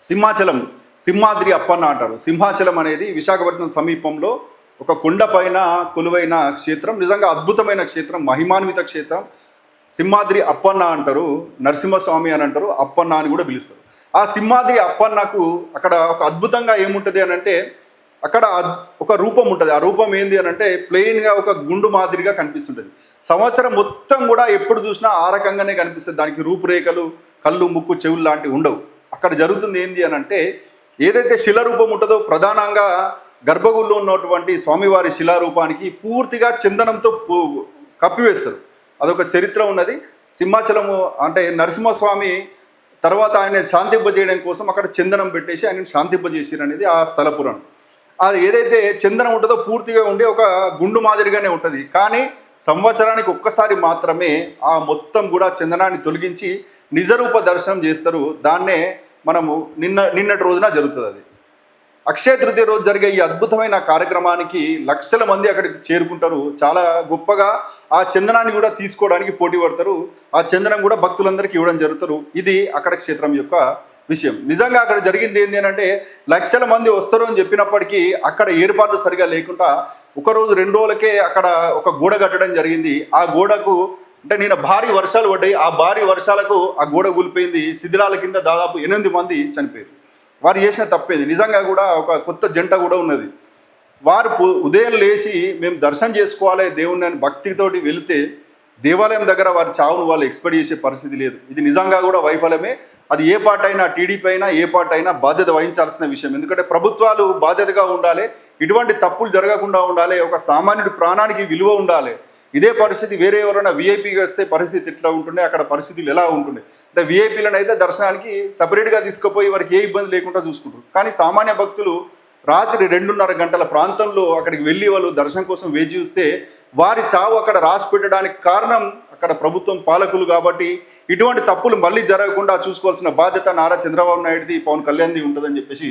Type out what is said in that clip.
సింహాచలం, సింహాద్రి అప్పన్న అంటారు. సింహాచలం అనేది విశాఖపట్నం సమీపంలో ఒక కొండ పైన కొలువైన క్షేత్రం. నిజంగా అద్భుతమైన క్షేత్రం, మహిమాన్విత క్షేత్రం. సింహాద్రి అప్పన్న అంటారు, నరసింహస్వామి అని అంటారు, అప్పన్న అని కూడా పిలుస్తారు. ఆ సింహాద్రి అప్పన్నకు అక్కడ ఒక అద్భుతంగా ఏముంటుంది అని అంటే, అక్కడ ఒక రూపం ఉంటుంది. ఆ రూపం ఏంది అని అంటే ప్లెయిన్గా ఒక గుండు మాదిరిగా కనిపిస్తుంటుంది. సంవత్సరం మొత్తం కూడా ఎప్పుడు చూసినా ఆ రకంగానే కనిపిస్తుంది. దానికి రూపురేఖలు, కళ్ళు, ముక్కు, చెవులు లాంటివి ఉండవు. అక్కడ జరుగుతుంది ఏంది అని అంటే, ఏదైతే శిలారూపం ఉంటుందో ప్రధానంగా గర్భగుడిలో ఉన్నటువంటి స్వామివారి శిలారూపానికి పూర్తిగా చందనంతో కప్పివేస్తారు. అదొక చరిత్ర ఉన్నది. సింహాచలము అంటే నరసింహస్వామి తర్వాత ఆయన శాంతింపజేయడం కోసం అక్కడ చందనం పెట్టేసి ఆయన శాంతింపజేసారు అనేది ఆ స్థల పురాణం. అది ఏదైతే చందనం ఉంటుందో పూర్తిగా ఉండి ఒక గుండు మాదిరిగానే ఉంటుంది. కానీ సంవత్సరానికి ఒక్కసారి మాత్రమే ఆ మొత్తం కూడా చందనాన్ని తొలగించి నిజరూప దర్శనం చేస్తారు. దాన్నే మనము నిన్నటి రోజున జరుగుతుంది. అది అక్షయ తృతీయ రోజు జరిగే ఈ అద్భుతమైన కార్యక్రమానికి లక్షల మంది అక్కడికి చేరుకుంటారు. చాలా గొప్పగా ఆ చందనాన్ని కూడా తీసుకోవడానికి పోటీ పడతారు. ఆ చందనం కూడా భక్తులందరికీ ఇవ్వడం జరుగుతారు. ఇది అక్కడ క్షేత్రం యొక్క విషయం. నిజంగా అక్కడ జరిగింది ఏంటి అని అంటే, లక్షల మంది వస్తారు అని చెప్పినప్పటికీ అక్కడ ఏర్పాట్లు సరిగా లేకుండా ఒకరోజు 2 రోజులకే అక్కడ ఒక గోడ కట్టడం జరిగింది. ఆ గోడకు అంటే నిన్న భారీ వర్షాలు పడ్డాయి. ఆ భారీ వర్షాలకు ఆ గోడ కూలిపోయింది. శిథిలాల కింద దాదాపు 8 మంది చనిపోయారు. వారు చేసిన తప్పేది. నిజంగా కూడా ఒక కొత్త జంట కూడా ఉన్నది. వారు ఉదయం లేచి మేము దర్శనం చేసుకోవాలి దేవుణ్ణి అని భక్తితోటి వెళితే దేవాలయం దగ్గర వారి చావును వాళ్ళు ఎక్స్పెక్ట్ చేసే పరిస్థితి లేదు. ఇది నిజంగా కూడా వైఫల్యమే. అది ఏ పార్టీ అయినా, టీడీపీ అయినా, ఏ పార్టీ అయినా బాధ్యత వహించాల్సిన విషయం. ఎందుకంటే ప్రభుత్వాలు బాధ్యతగా ఉండాలి, ఇటువంటి తప్పులు జరగకుండా ఉండాలి, ఒక సామాన్యుడి ప్రాణానికి విలువ ఉండాలి. ఇదే పరిస్థితి వేరే ఎవరైనా వీఐపీగా వస్తే పరిస్థితి ఎట్లా ఉంటుండే, అక్కడ పరిస్థితులు ఎలా ఉంటుండే అంటే వీఐపీలను అయితే దర్శనానికి సపరేట్గా తీసుకుపోయి వారికి ఏ ఇబ్బంది లేకుండా చూసుకుంటారు. కానీ సామాన్య భక్తులు రాత్రి 2:30 గంటల ప్రాంతంలో అక్కడికి వెళ్ళి వాళ్ళు దర్శనం కోసం వేచి చూస్తే వారి చావు అక్కడ రాసి పెట్టడానికి కారణం అక్కడ ప్రభుత్వం, పాలకులు. కాబట్టి ఇటువంటి తప్పులు మళ్ళీ జరగకుండా చూసుకోవాల్సిన బాధ్యత నారా చంద్రబాబు నాయుడుది, పవన్ కళ్యాణ్ది ఉంటుందని చెప్పేసి